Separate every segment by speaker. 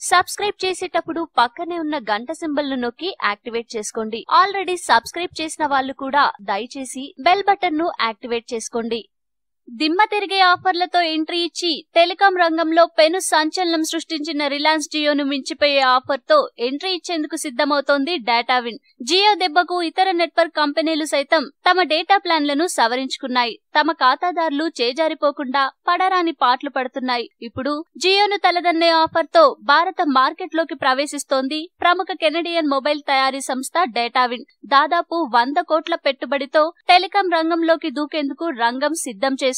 Speaker 1: Subscribe చేసేటప్పుడు పక్కనే ఉన్న గంట సింబల్ ను నొక్కి యాక్టివేట్ చేసుకోండి. ఆల్రెడీ సబ్స్క్రైబ్ చేసిన వాళ్ళు కూడా దయచేసి బెల్ బటన్ ను యాక్టివేట్ చేసుకోండి. దిమ్మ తిరిగే ఆఫర్లతో ఎంట్రీ ఇచ్చి టెలికాం రంగంలో పెను సంచలనం సృష్టించిన రిలయన్స్ జియోను మించిపోయే ఆఫర్తో ఎంట్రీ ఇచ్చేందుకు సిద్ధమవుతోంది డేటావిన్. జియో దెబ్బకు ఇతర నెట్వర్క్ కంపెనీలు సైతం తమ డేటా ప్లాన్లను సవరించుకున్నాయి. తమ ఖాతాదారులు చేజారిపోకుండా పడరాని పాట్లు పడుతున్నాయి. ఇప్పుడు జియోను తలదన్నే ఆఫర్తో భారత మార్కెట్లోకి ప్రవేశిస్తోంది ప్రముఖ కెనడియన్ మొబైల్ తయారీ సంస్థ డేటావిన్. దాదాపు 100 కోట్ల పెట్టుబడితో టెలికాం రంగంలోకి దూకేందుకు రంగం సిద్ధం చేసుకుంది.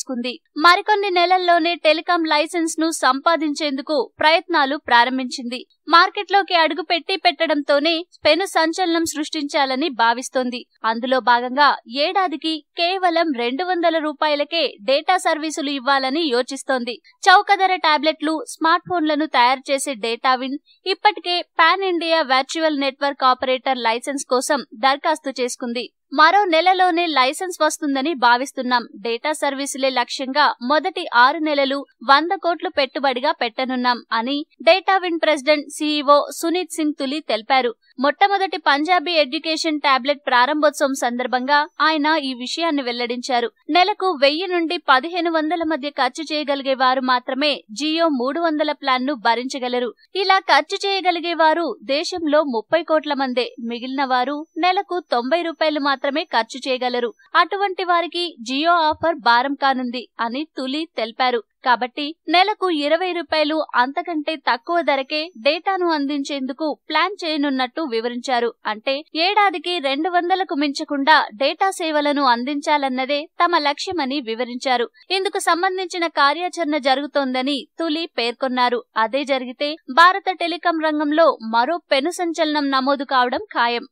Speaker 1: మరికొన్ని నెలల్లోనే టెలికాం లైసెన్స్ ను సంపాదించేందుకు ప్రయత్నాలు ప్రారంభించింది. మార్కెట్లోకి అడుగు పెట్టడంతోనే పెను సంచలనం సృష్టించాలని భావిస్తోంది. అందులో భాగంగా ఏడాదికి కేవలం 200 రూపాయలకే డేటా సర్వీసులు ఇవ్వాలని యోచిస్తోంది. చౌక ధర టాబ్లెట్లు, స్మార్ట్ ఫోన్లను తయారు చేసే డేటావిన్ ఇప్పటికే pan India virtual network operator licence కోసం దరఖాస్తు చేసుకుంది. మరో నెలలోనే లైసెన్స్ వస్తుందని భావిస్తున్నాం. డేటా సర్వీసులే లక్ష్యంగా మొదటి 6 నెలలు 100 కోట్లు పెట్టుబడిగా పెట్టనున్నాం అని డేటావిన్ ప్రెసిడెంట్ సీఈఓ సునీత్ సింగ్ తులి తెలిపారు. మొట్టమొదటి పంజాబీ ఎడ్యుకేషన్ టాబ్లెట్ ప్రారంభోత్సవం సందర్భంగా ఆయన ఈ విషయాన్ని వెల్లడించారు. నెలకు 1000 నుండి 1500 మధ్య ఖర్చు చేయగలిగే వారు మాత్రమే జియో 300 ప్లాన్ ను భరించగలరు. ఇలా ఖర్చు చేయగలిగే వారు దేశంలో 30 కోట్ల మందే. మిగిలిన వారు నెలకు 90 రూపాయలు మాత్రమే ఖర్చు చేయగలరు. అటువంటి వారికి జియో ఆఫర్ భారం కానుంది అని తులి తెలిపారు. కాబట్టి నెలకు 20 రూపాయలు అంతకంటే తక్కువ ధరకే డేటాను అందించేందుకు ప్లాన్ చేయనున్నట్టు వివరించారు. అంటే ఏడాదికి 200కు మించకుండా డేటా సేవలను అందించాలన్నదే తమ లక్ష్యమని వివరించారు. ఇందుకు సంబంధించిన కార్యాచరణ జరుగుతోందని తులి పేర్కొన్నారు. అదే జరిగితే భారత టెలికాం రంగంలో మరో పెను సంచలనం నమోదు కావడం ఖాయం.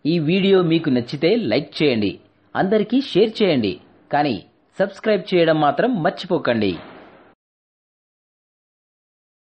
Speaker 2: ఈ వీడియో మీకు నచ్చితే లైక్ చేయండి, అందరికీ షేర్ చేయండి, కానీ సబ్స్క్రైబ్ చేయడం మాత్రం మర్చిపోకండి.